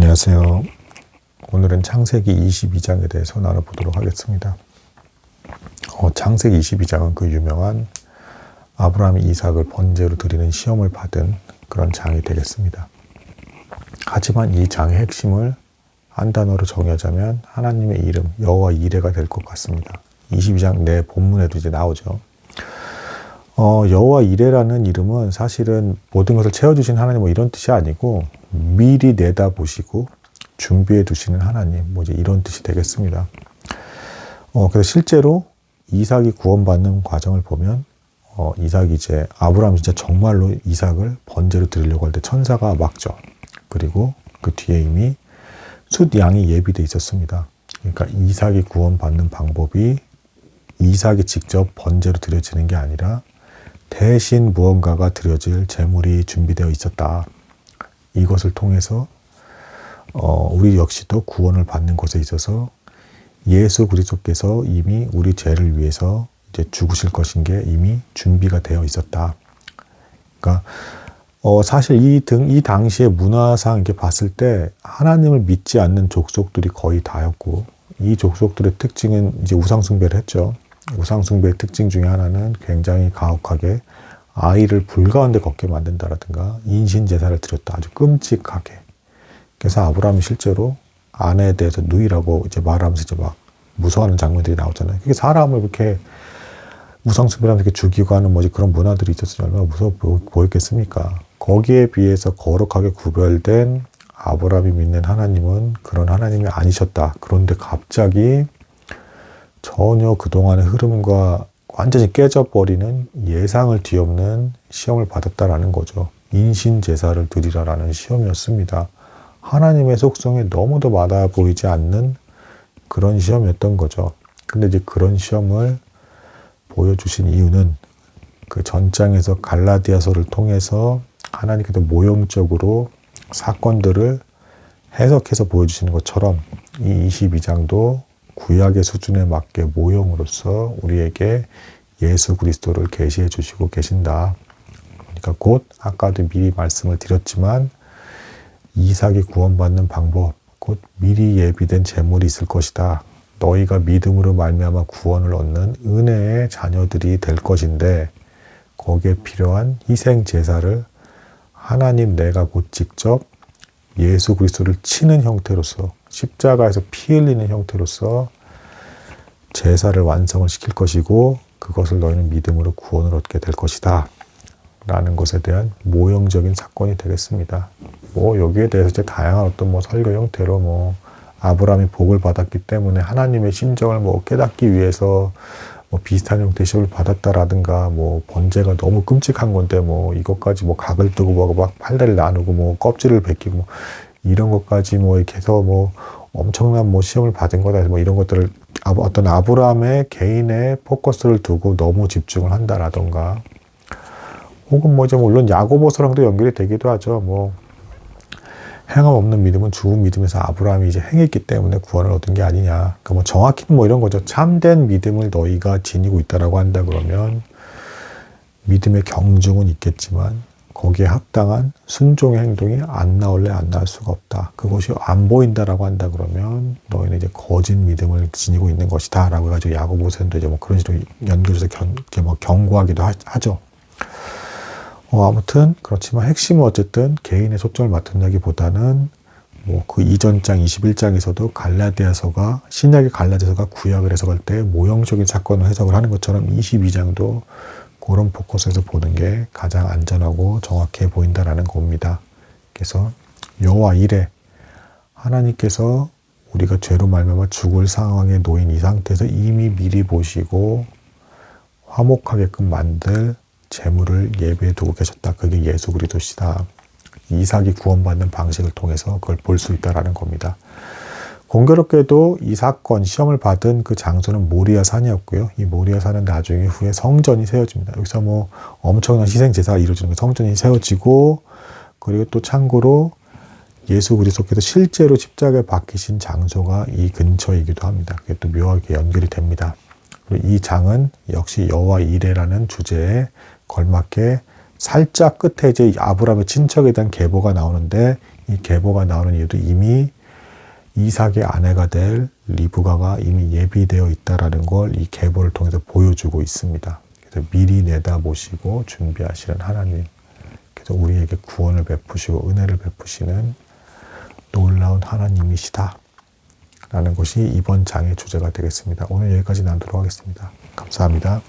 안녕하세요. 오늘은 창세기 22장에 대해서 나눠보도록 하겠습니다. 창세기 22장은 그 유명한 아브라함이 이삭을 번제로 드리는 시험을 받은 그런 장이 되겠습니다. 하지만 이 장의 핵심을 한 단어로 정의하자면 하나님의 이름 여호와 이레가 될 것 같습니다. 22장 내 본문에도 이제 나오죠. 여호와 이레라는 이름은 사실은 모든 것을 채워주신 하나님 뭐 이런 뜻이 아니고 미리 내다보시고 준비해 두시는 하나님 뭐 이제 이런 뜻이 되겠습니다. 그래서 실제로 이삭이 구원받는 과정을 보면 이삭이 이제 아브라함이 진짜 정말로 이삭을 번제로 드리려고 할 때 천사가 막죠. 그리고 그 뒤에 이미 숫 양이 예비돼 있었습니다. 그러니까 이삭이 구원받는 방법이 이삭이 직접 번제로 드려지는 게 아니라 대신 무언가가 드려질 제물이 준비되어 있었다. 이것을 통해서 우리 역시도 구원을 받는 것에 있어서 예수 그리스도께서 이미 우리 죄를 위해서 이제 죽으실 것인 게 이미 준비가 되어 있었다. 그러니까 사실 이 당시의 문화상 이렇게 봤을 때 하나님을 믿지 않는 족속들이 거의 다였고 이 족속들의 특징은 이제 우상숭배를 했죠. 우상숭배의 특징 중에 하나는 굉장히 가혹하게 아이를 불 가운데 걷게 만든다라든가 인신제사를 드렸다. 아주 끔찍하게. 그래서 아브라함이 실제로 아내에 대해서 누이라고 이제 말하면서 이제 막 무서워하는 장면들이 나오잖아요. 그게 사람을 이렇게 우상숭배하면서 이렇게 죽이고 하는 뭐지 그런 문화들이 있었으니 얼마나 무서워 보였겠습니까? 거기에 비해서 거룩하게 구별된 아브라함이 믿는 하나님은 그런 하나님이 아니셨다. 그런데 갑자기 전혀 그동안의 흐름과 완전히 깨져버리는 예상을 뒤엎는 시험을 받았다라는 거죠. 인신제사를 드리라라는 시험이었습니다. 하나님의 속성에 너무도 맞아 보이지 않는 그런 시험이었던 거죠. 근데 이제 그런 시험을 보여주신 이유는 그 전장에서 갈라디아서를 통해서 하나님께서 모형적으로 사건들을 해석해서 보여주시는 것처럼 이 22장도 구약의 수준에 맞게 모형으로서 우리에게 예수 그리스도를 계시해 주시고 계신다. 그러니까 곧 아까도 미리 말씀을 드렸지만 이삭이 구원받는 방법, 곧 미리 예비된 제물이 있을 것이다. 너희가 믿음으로 말미암아 구원을 얻는 은혜의 자녀들이 될 것인데 거기에 필요한 희생 제사를 하나님 내가 곧 직접 예수 그리스도를 치는 형태로서 십자가에서 피 흘리는 형태로서 제사를 완성을 시킬 것이고 그것을 너희는 믿음으로 구원을 얻게 될 것이다. 라는 것에 대한 모형적인 사건이 되겠습니다. 뭐 여기에 대해서 이제 다양한 어떤 설교 형태로 아브라함이 복을 받았기 때문에 하나님의 심정을 깨닫기 위해서 비슷한 형태의 시험을 받았다라든가 번제가 너무 끔찍한 건데 이것까지 각을 뜨고 막 팔다리를 나누고 껍질을 벗기고 이런 것까지 이렇게 해서 엄청난 시험을 받은 거다. 이런 것들을 어떤 아브라함의 개인의 포커스를 두고 너무 집중을 한다라던가 혹은 이제 물론 야고보서랑도 연결이 되기도 하죠. 행함 없는 믿음은 죽은 믿음에서 아브라함이 이제 행했기 때문에 구원을 얻은 게 아니냐. 그러니까 정확히는 이런 거죠. 참된 믿음을 너희가 지니고 있다라고 한다 그러면 믿음의 경중은 있겠지만 거기에 합당한 순종의 행동이 안 나올 수가 없다. 그것이 안 보인다라고 한다 그러면 너희는 이제 거짓 믿음을 지니고 있는 것이다. 라고 해가지고 야고보서도 이제 그런 식으로 연결해서 경고하기도 하죠. 아무튼 그렇지만 핵심은 어쨌든 개인의 초점을 맞춘다기보다는 그 이전 장 21장에서도 갈라디아서가 신약의 갈라디아서가 구약을 해석할 때 모형적인 사건을 해석을 하는 것처럼 22장도 그런 포커스에서 보는 게 가장 안전하고 정확해 보인다라는 겁니다. 그래서 여호와 이레 하나님께서 우리가 죄로 말미암아 죽을 상황에 놓인 이 상태에서 이미 미리 보시고 화목하게끔 만들 재물을 예배해 두고 계셨다. 그게 예수 그리스도시다. 이삭이 구원받는 방식을 통해서 그걸 볼 수 있다라는 겁니다. 공교롭게도 이 사건 시험을 받은 그 장소는 모리아 산이었고요. 이 모리아 산은 나중에 후에 성전이 세워집니다. 여기서 엄청난 희생 제사가 이루어지는 거 성전이 세워지고 그리고 또 참고로 예수 그리스도께서 실제로 십자가에 박히신 장소가 이 근처이기도 합니다. 그게 또 묘하게 연결이 됩니다. 그리고 이 장은 역시 여호와 이레라는 주제에 걸맞게 살짝 끝에 이제 아브라함의 친척에 대한 계보가 나오는데, 이 계보가 나오는 이유도 이미 이삭의 아내가 될 리브가가 이미 예비되어 있다라는 걸 이 계보를 통해서 보여주고 있습니다. 그래서 미리 내다보시고 준비하시는 하나님, 그래서 우리에게 구원을 베푸시고 은혜를 베푸시는 놀라운 하나님이시다 라는 것이 이번 장의 주제가 되겠습니다. 오늘 여기까지 나누도록 하겠습니다. 감사합니다.